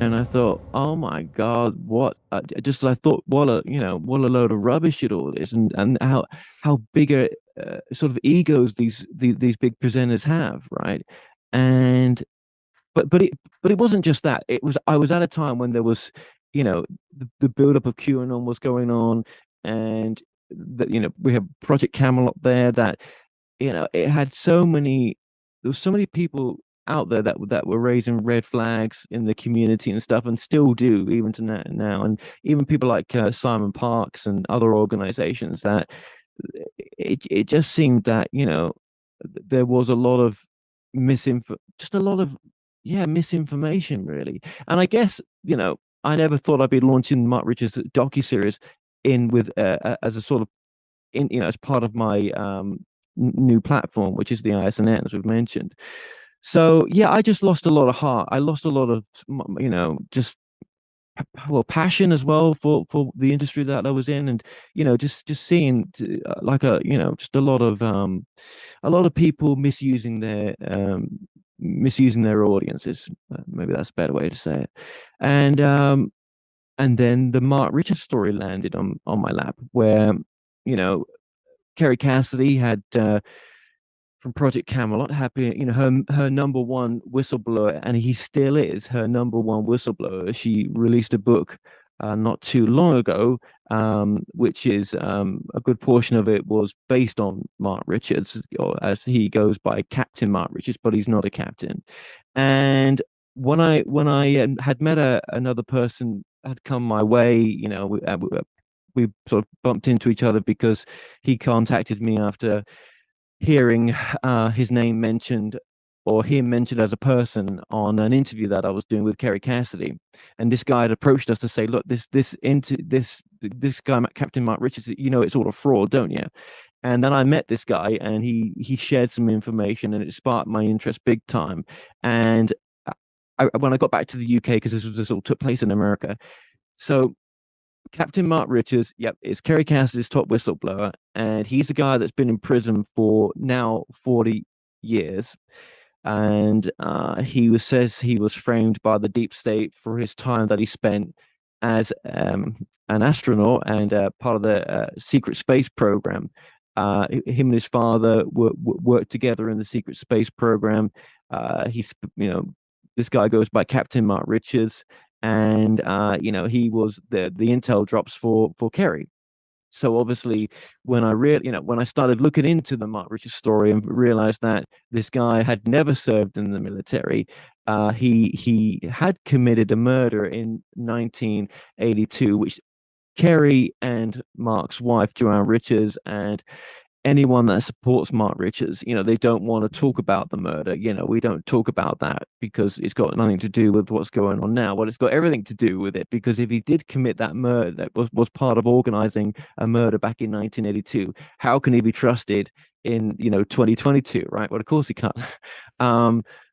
And I thought, oh my God, what? Just I thought, what a what a load of rubbish it all is, and how bigger sort of egos these big presenters have, right? And but it wasn't just that. It was I was at a time when there was, the buildup of QAnon was going on, and that we have Project Camelot there that it had so many there was so many people out there that were raising red flags in the community and stuff, and still do even to now, and even people like Simon Parks and other organizations that it just seemed that there was a lot of misinfo just a lot of misinformation really. And I guess I never thought I'd be launching Mark Richards docu-series in with as a sort of in as part of my new platform, which is the ISNN, as we've mentioned. So yeah, I just lost a lot of heart. I lost a lot of just passion as well for the industry that I was in, and just seeing like just a lot of people misusing their audiences. Maybe that's a better way to say it. And and then the Mark Richards story landed on my lap, where you know Kerry Cassidy had from Project Camelot, happy, her number one whistleblower, and he still is her number one whistleblower. She released a book not too long ago, which is a good portion of it was based on Mark Richards, or as he goes by Captain Mark Richards, but he's not a captain. And when I had met another person had come my way, we sort of bumped into each other because he contacted me after hearing his name mentioned or him mentioned as a person on an interview that I was doing with Kerry Cassidy. And this guy had approached us to say, look, this guy, Captain Mark Richards, it's all a fraud, don't you? And then I met this guy, and he shared some information, and it sparked my interest big time. And when I got back to the UK, because this all took place in America, so Captain Mark Richards, yep, is Kerry Cassidy's top whistleblower, and he's a guy that's been in prison for now 40 years. And says he was framed by the deep state for his time that he spent as an astronaut and part of the secret space program. Him and his father worked together in the secret space program. He's, this guy goes by Captain Mark Richards, and he was the intel drops for Kerry. So obviously, when I started looking into the Mark Richards story and realized that this guy had never served in the military, he had committed a murder in 1982, which Kerry and Mark's wife Joanne Richards and anyone that supports Mark Richards, they don't want to talk about the murder. We don't talk about that because it's got nothing to do with what's going on now. Well, it's got everything to do with it, because if he did commit that murder, that was part of organizing a murder back in 1982, how can he be trusted in 2022, right? Well, of course he can't.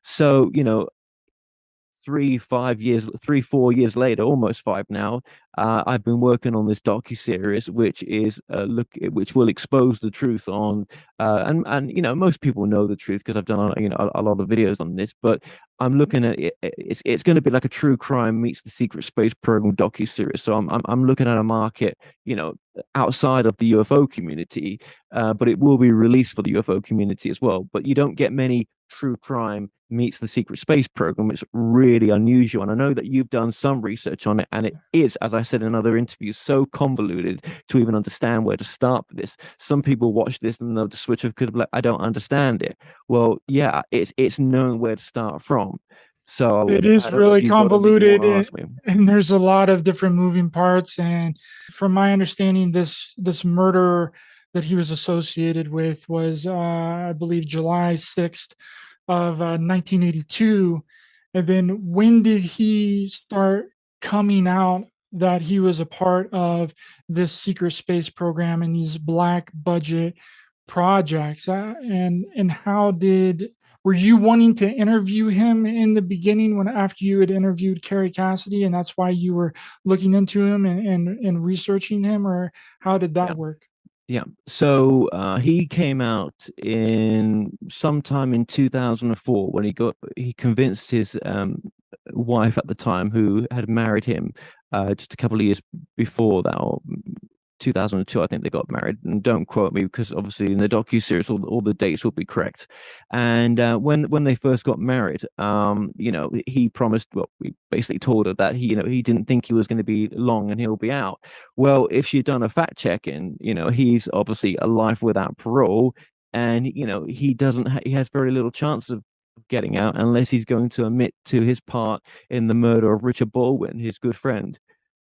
So 3 4 years later, almost five now, I've been working on this docu series, which is which will expose the truth on, and most people know the truth because I've done a lot of videos on this, but I'm looking at it. It's going to be like a true crime meets the secret space program docu series. So I'm looking at a market, outside of the UFO community, but it will be released for the UFO community as well. But you don't get many true crime meets the secret space program. It's really unusual. And I know that you've done some research on it, and it is, as I said in other interviews, so convoluted to even understand where to start with this. Some people watch this and they'll just switch off because like, I don't understand it. Well, yeah, it's knowing where to start from. It So I is don't know if really you've got anything you want convoluted, to ask me. and there's a lot of different moving parts. And from my understanding, this murder that he was associated with was, I believe, July 6th of 1982. And then when did he start coming out that he was a part of this secret space program and these black budget projects? And how did were you wanting to interview him in the beginning when after you had interviewed Kerry Cassidy, and that's why you were looking into him and researching him, or how did Yeah. that work? Yeah. So he came out in sometime in 2004 when he convinced his wife at the time who had married him just a couple of years before that, or 2002, I think they got married. And don't quote me because obviously in the docu-series all the dates will be correct. And when they first got married, he promised, well, we basically told her that he didn't think he was going to be long and he'll be out. Well, if she'd done a fact check, and he's obviously a life without parole, and he has very little chance of getting out unless he's going to admit to his part in the murder of Richard Baldwin, his good friend,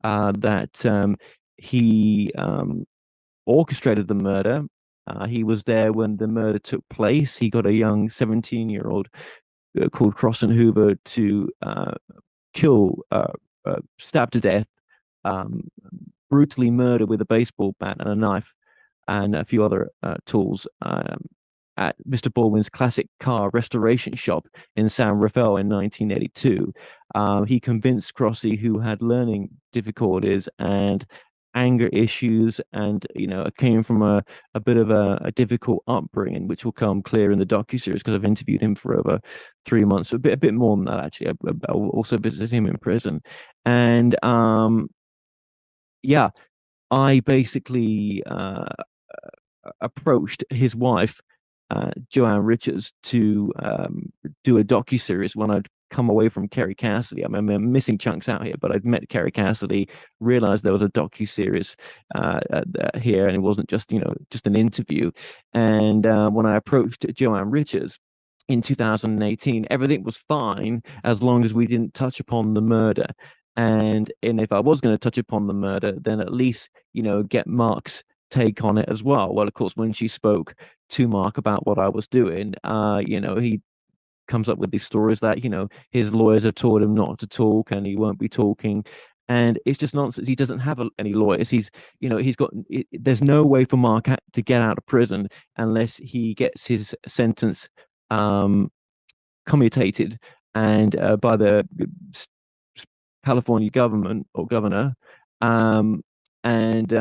that he orchestrated the murder. He was there when the murder took place. He got a young 17-year-old called Crossan Hoover to stab to death, um, brutally murder with a baseball bat and a knife and a few other tools at Mr. Baldwin's classic car restoration shop in San Rafael in 1982. He convinced Crossy, who had learning difficulties and anger issues, and came from a bit of a difficult upbringing, which will come clear in the docu-series because I've interviewed him for over 3 months, a bit more than that actually. I'll also visit him in prison, and yeah, I basically approached his wife, Joanne Richards, to do a docu series when I'd come away from Kerry Cassidy. I mean, I'm missing chunks out here, but I'd met Kerry Cassidy, realized there was a docu series here, and it wasn't just an interview. And when I approached Joanne Richards in 2018, everything was fine as long as we didn't touch upon the murder. And if I was going to touch upon the murder, then at least get Mark's take on it as well. Well, of course, when she spoke to Mark about what I was doing, he comes up with these stories that his lawyers have told him not to talk and he won't be talking, and it's just nonsense. He doesn't have any lawyers. There's no way for Mark to get out of prison unless he gets his sentence um commutated and by the California government or governor, um and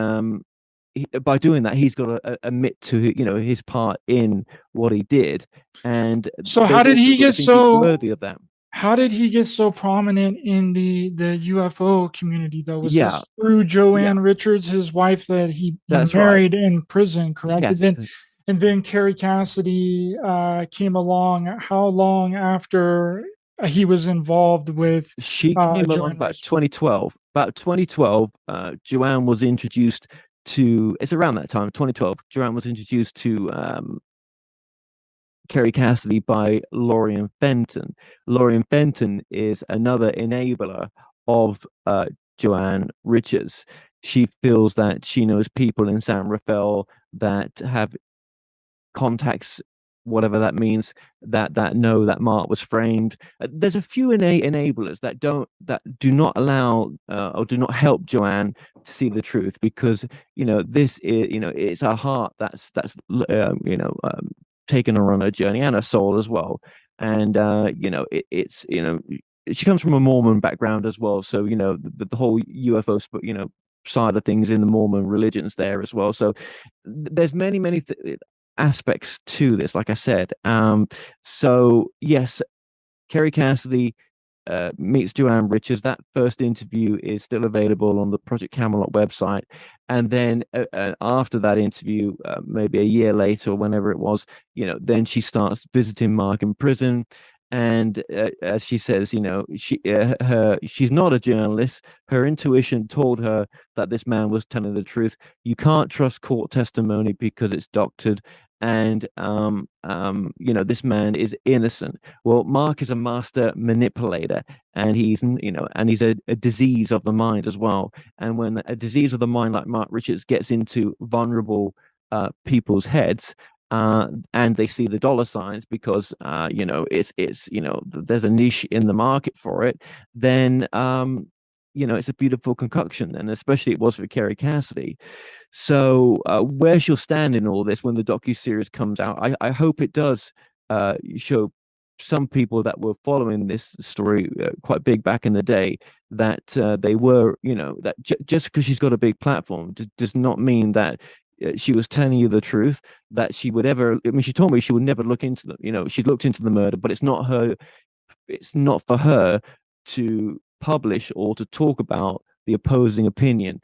by doing that, he's got to admit to his part in what he did, and So how they've did also he got to get think he's so worthy of that. how did he get so prominent in the UFO community though? Was Yeah, this through yeah, Joanne Richards, his wife that he that's right. married in prison, correct? And Yes, then Carrie Cassidy came along. How long after he was involved with she came along Joanne about Richards? 2012. About 2012, Joanne was introduced to. It's around that time, 2012. Joanne was introduced to Kerry Cassidy by Lorian Fenton. Lorian Fenton is another enabler of Joanne Richards. She feels that she knows people in San Rafael that have contacts, whatever that means, that know that Mark was framed. There's a few enablers that do not allow or do not help Joanne to see the truth, because this is it's her heart that's taken her on her journey, and her soul as well. And it's she comes from a Mormon background as well, so the whole UFO side of things in the Mormon religions there as well. So there's many aspects to this, like I said. So yes, Kerry Cassidy meets Joanne Richards. That first interview is still available on the Project Camelot website. And then after that interview, maybe a year later or whenever it was, then she starts visiting Mark in prison. And as she says, she's not a journalist. Her intuition told her that this man was telling the truth. You can't trust court testimony because it's doctored. And this man is innocent. Well, Mark is a master manipulator, and he's a disease of the mind as well. And when a disease of the mind like Mark Richards gets into vulnerable people's heads, and they see the dollar signs because it's there's a niche in the market for it, then it's a beautiful concoction, and especially it was for Kerry Cassidy. So where she'll stand in all this when the docu-series comes out, I hope it does show some people that were following this story quite big back in the day, that they were, that just because she's got a big platform does not mean that she was telling you the truth, that she would ever. I mean, she told me she would never look into the, she's looked into the murder, but it's not for her to publish or to talk about the opposing opinion.